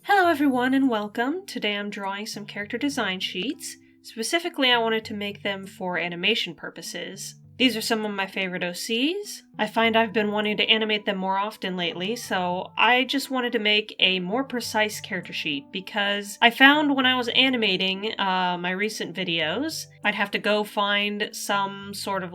Hello everyone and welcome. Today I'm drawing some character design sheets. Specifically, I wanted to make them for animation purposes. These are some of my favorite OCs. I find I've been wanting to animate them more often lately, so I just wanted to make a more precise character sheet because I found when I was animating my recent videos, I'd have to go find some sort of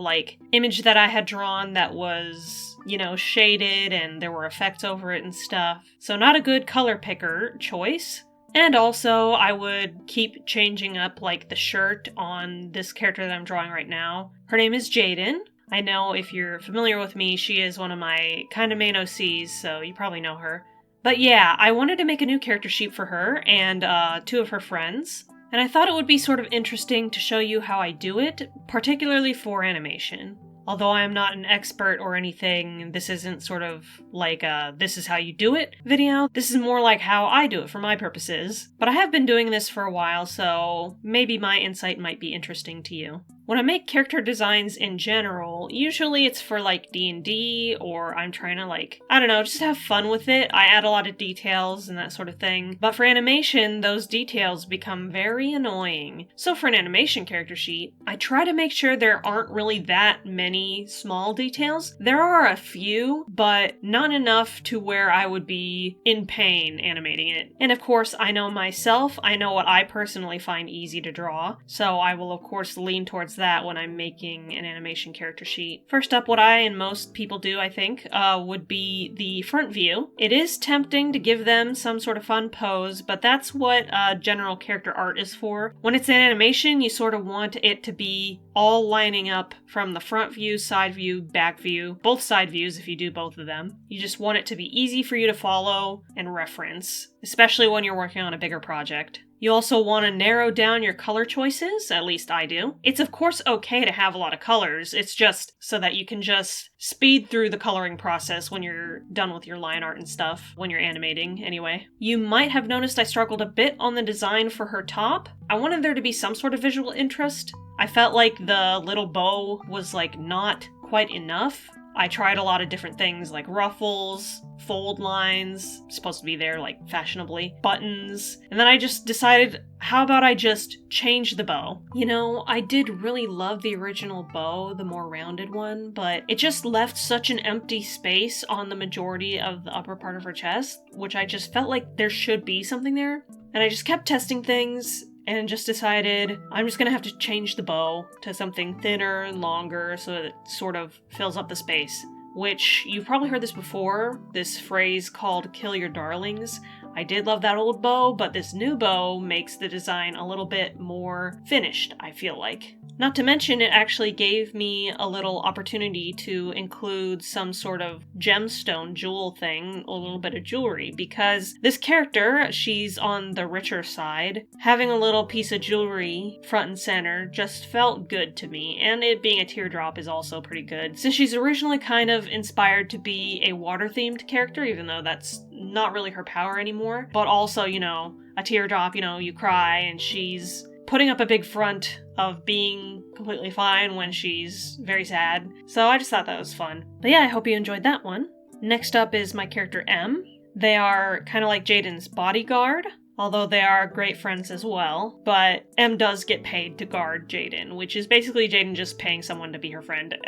image that I had drawn that was, shaded and there were effects over it and stuff. So not a good color picker choice. And also, I would keep changing up, the shirt on this character that I'm drawing right now. Her name is Jaden. I know if you're familiar with me, she is one of my kind of main OCs, so you probably know her. But yeah, I wanted to make a new character sheet for her and two of her friends. And I thought it would be sort of interesting to show you how I do it, particularly for animation. Although I am not an expert or anything, this isn't sort of like a this is how you do it video. This is more like how I do it for my purposes. But I have been doing this for a while, so maybe my insight might be interesting to you. When I make character designs in general, usually it's for D&D, or I'm trying to just have fun with it. I add a lot of details and that sort of thing. But for animation, those details become very annoying. So for an animation character sheet, I try to make sure there aren't really that many small details. There are a few, but not enough to where I would be in pain animating it. And of course, I know myself, I know what I personally find easy to draw, so I will of course lean towards that when I'm making an animation character sheet. First up, what I and most people do, I think, would be the front view. It is tempting to give them some sort of fun pose, but that's what general character art is for. When it's an animation, you sort of want it to be all lining up from the front view, side view, back view, both side views if you do both of them. You just want it to be easy for you to follow and reference, especially when you're working on a bigger project. You also want to narrow down your color choices, at least I do. It's of course okay to have a lot of colors, it's just so that you can just speed through the coloring process when you're done with your line art and stuff, when you're animating anyway. You might have noticed I struggled a bit on the design for her top. I wanted there to be some sort of visual interest. I felt like the little bow was not quite enough. I tried a lot of different things like ruffles, fold lines, supposed to be there fashionably, buttons, and then I just decided, how about I just change the bow? I did really love the original bow, the more rounded one, but it just left such an empty space on the majority of the upper part of her chest, which I just felt like there should be something there. And I just kept testing things, and just decided I'm just gonna have to change the bow to something thinner and longer so that it sort of fills up the space. Which, you've probably heard this before, this phrase called kill your darlings. I did love that old bow, but this new bow makes the design a little bit more finished, I feel like. Not to mention, it actually gave me a little opportunity to include some sort of gemstone jewel thing, a little bit of jewelry, because this character, she's on the richer side. Having a little piece of jewelry front and center just felt good to me, and it being a teardrop is also pretty good, since she's originally kind of inspired to be a water-themed character, even though that's not really her power anymore. But also, a teardrop, you cry, and she's putting up a big front of being completely fine when she's very sad. So I just thought that was fun. But yeah, I hope you enjoyed that one. Next up is my character M. They are kind of like Jaden's bodyguard, although they are great friends as well. But M does get paid to guard Jaden, which is basically Jaden just paying someone to be her friend.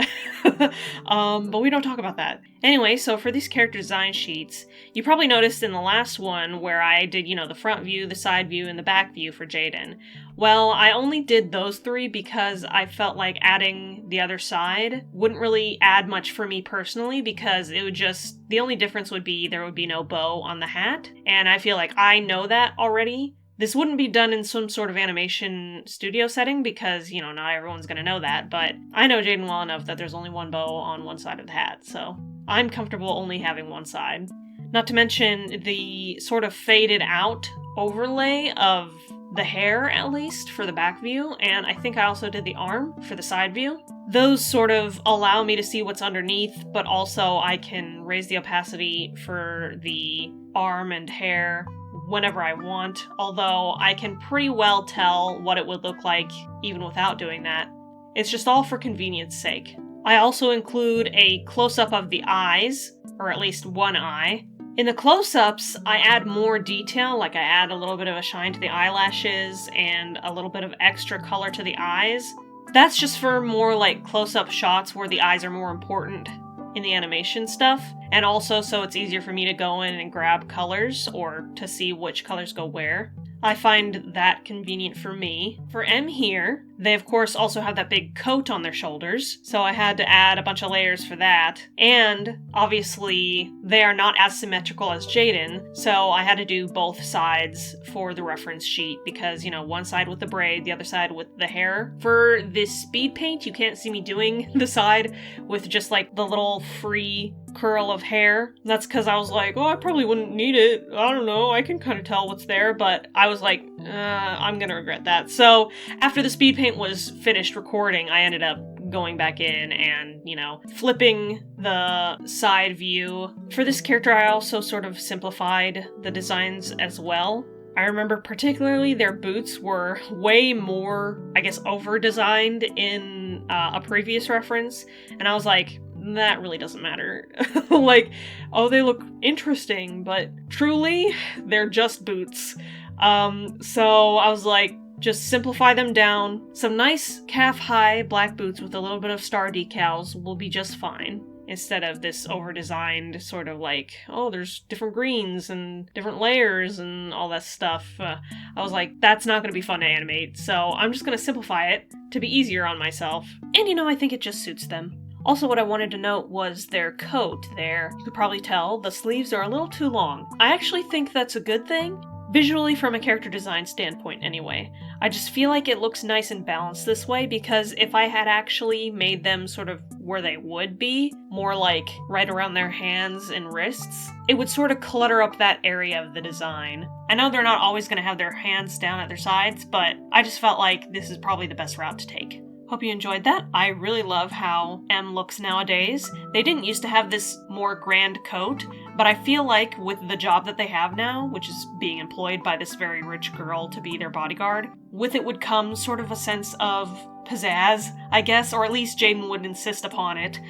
But we don't talk about that. Anyway, so for these character design sheets, you probably noticed in the last one where I did, the front view, the side view, and the back view for Jaden. Well, I only did those three because I felt like adding the other side wouldn't really add much for me personally, because it would just, the only difference would be there would be no bow on the hat, and I feel like I know that already. This wouldn't be done in some sort of animation studio setting because, not everyone's gonna know that, but I know Jaden well enough that there's only one bow on one side of the hat, so I'm comfortable only having one side. Not to mention the sort of faded out overlay of the hair, at least, for the back view, and I think I also did the arm for the side view. Those sort of allow me to see what's underneath, but also I can raise the opacity for the arm and hair whenever I want, although I can pretty well tell what it would look like even without doing that. It's just all for convenience sake. I also include a close-up of the eyes or at least one eye. In the close-ups, I add more detail, like I add a little bit of a shine to the eyelashes and a little bit of extra color to the eyes. That's just for more like close-up shots where the eyes are more important in the animation stuff, and also so it's easier for me to go in and grab colors or to see which colors go where. I find that convenient for me. For M here, they of course also have that big coat on their shoulders, so I had to add a bunch of layers for that. And obviously, they are not as symmetrical as Jaden, so I had to do both sides for the reference sheet because, you know, one side with the braid, the other side with the hair. For this speed paint, you can't see me doing the side with just like the little free curl of hair. That's because I was like, oh, I probably wouldn't need it. I don't know, I can kind of tell what's there, but I was like, I'm gonna regret that. So after the speed paint was finished recording, I ended up going back in and, you know, flipping the side view. For this character, I also sort of simplified the designs as well. I remember particularly their boots were way more, I guess, over-designed in a previous reference, and I was like, that really doesn't matter. Like, oh, they look interesting, but truly, they're just boots. So I was like, just simplify them down. Some nice calf-high black boots with a little bit of star decals will be just fine. Instead of this over-designed sort of like, oh, there's different greens and different layers and all that stuff. I was like, that's not going to be fun to animate, so I'm just going to simplify it to be easier on myself. And you know, I think it just suits them. Also, what I wanted to note was their coat there. You could probably tell the sleeves are a little too long. I actually think that's a good thing. Visually, from a character design standpoint anyway. I just feel like it looks nice and balanced this way because if I had actually made them sort of where they would be, more like right around their hands and wrists, it would sort of clutter up that area of the design. I know they're not always going to have their hands down at their sides, but I just felt like this is probably the best route to take. Hope you enjoyed that. I really love how M looks nowadays. They didn't used to have this more grand coat, but I feel like with the job that they have now, which is being employed by this very rich girl to be their bodyguard, with it would come sort of a sense of pizzazz, I guess, or at least Jaden would insist upon it.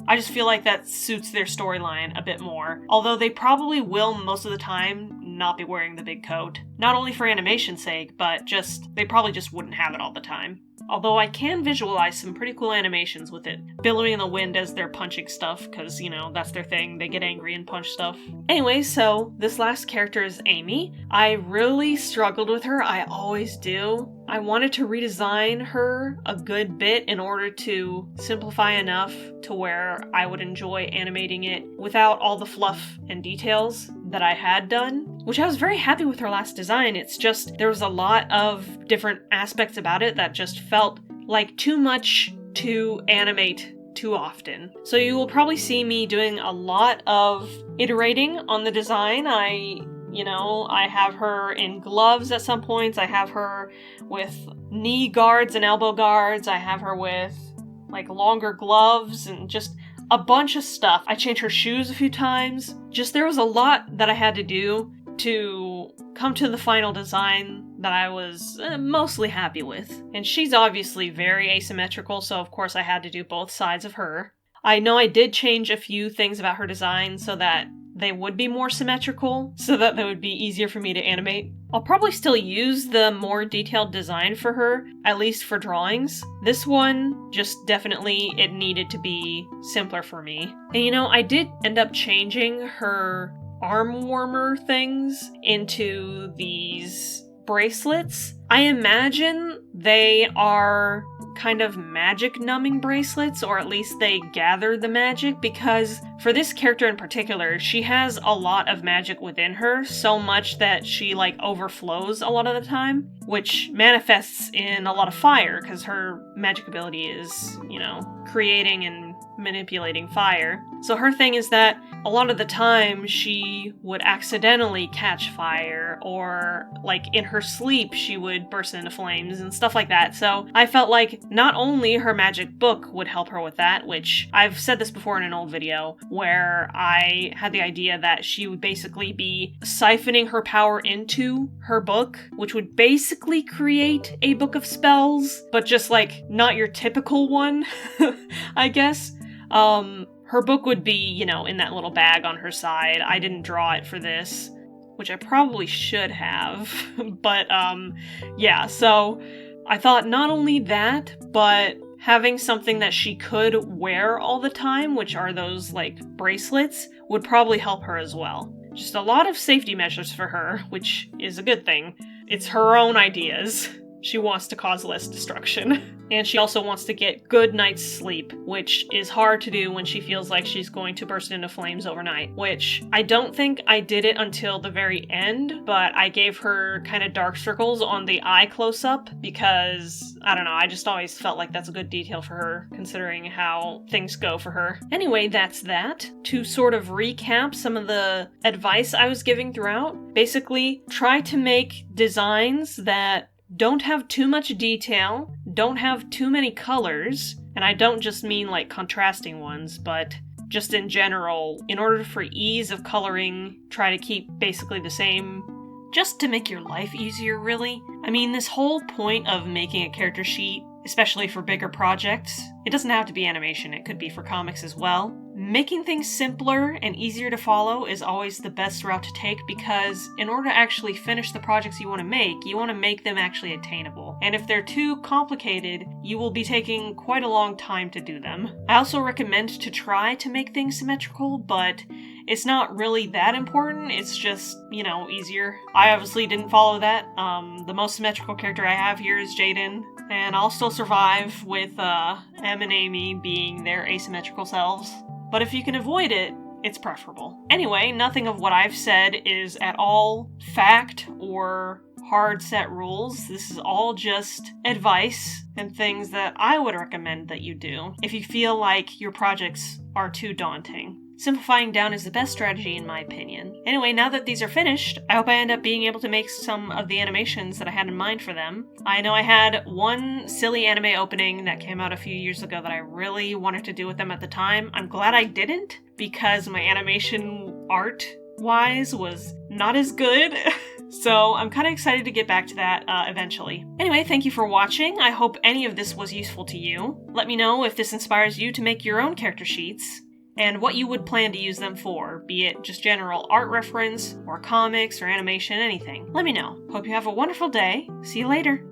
I just feel like that suits their storyline a bit more. Although they probably will most of the time not be wearing the big coat. Not only for animation's sake, but they probably just wouldn't have it all the time. Although I can visualize some pretty cool animations with it. Billowing in the wind as they're punching stuff, because, you know, that's their thing. They get angry and punch stuff. Anyway, so this last character is Amy. I really struggled with her. I always do. I wanted to redesign her a good bit in order to simplify enough to where I would enjoy animating it without all the fluff and details that I had done, which I was very happy with her last design. It's just, there was a lot of different aspects about it that just felt like too much to animate too often. So you will probably see me doing a lot of iterating on the design. I have her in gloves at some points. I have her with knee guards and elbow guards. I have her with like longer gloves and just a bunch of stuff. I changed her shoes a few times. Just there was a lot that I had to do to come to the final design that I was mostly happy with. And she's obviously very asymmetrical, so of course I had to do both sides of her. I know I did change a few things about her design so that they would be more symmetrical, so that they would be easier for me to animate. I'll probably still use the more detailed design for her, at least for drawings. This one, just definitely, it needed to be simpler for me. And you know, I did end up changing her arm warmer things into these bracelets. I imagine they are kind of magic numbing bracelets, or at least they gather the magic, because for this character in particular, she has a lot of magic within her, so much that she like overflows a lot of the time, which manifests in a lot of fire, because her magic ability is, you know, creating and manipulating fire. So her thing is that a lot of the time she would accidentally catch fire, or like in her sleep she would burst into flames and stuff like that. So I felt like not only her magic book would help her with that, which I've said this before in an old video where I had the idea that she would basically be siphoning her power into her book, which would basically create a book of spells, but just like not your typical one, I guess. her book would be, you know, in that little bag on her side. I didn't draw it for this, which I probably should have, but yeah, so I thought not only that, but having something that she could wear all the time, which are those, like, bracelets, would probably help her as well. Just a lot of safety measures for her, which is a good thing. It's her own ideas. She wants to cause less destruction. And she also wants to get good night's sleep, which is hard to do when she feels like she's going to burst into flames overnight, which I don't think I did it until the very end, but I gave her kind of dark circles on the eye close-up because, I don't know, I just always felt like that's a good detail for her, considering how things go for her. Anyway, that's that. To sort of recap some of the advice I was giving throughout, basically, try to make designs that don't have too much detail, don't have too many colors, and I don't just mean like contrasting ones, but just in general, in order for ease of coloring, try to keep basically the same, just to make your life easier, really. I mean, this whole point of making a character sheet, especially for bigger projects, it doesn't have to be animation, it could be for comics as well. Making things simpler and easier to follow is always the best route to take because in order to actually finish the projects you want to make them actually attainable. And if they're too complicated, you will be taking quite a long time to do them. I also recommend to try to make things symmetrical, but it's not really that important, it's just, you know, easier. I obviously didn't follow that. The most symmetrical character I have here is Jaden, and I'll still survive with Em and Amy being their asymmetrical selves. But if you can avoid it, it's preferable. Anyway, nothing of what I've said is at all fact or hard set rules. This is all just advice and things that I would recommend that you do if you feel like your projects are too daunting. Simplifying down is the best strategy in my opinion. Anyway, now that these are finished, I hope I end up being able to make some of the animations that I had in mind for them. I know I had one silly anime opening that came out a few years ago that I really wanted to do with them at the time. I'm glad I didn't, because my animation art-wise was not as good. So I'm kind of excited to get back to that eventually. Anyway, thank you for watching. I hope any of this was useful to you. Let me know if this inspires you to make your own character sheets, and what you would plan to use them for, be it just general art reference, or comics, or animation, anything. Let me know. Hope you have a wonderful day. See you later.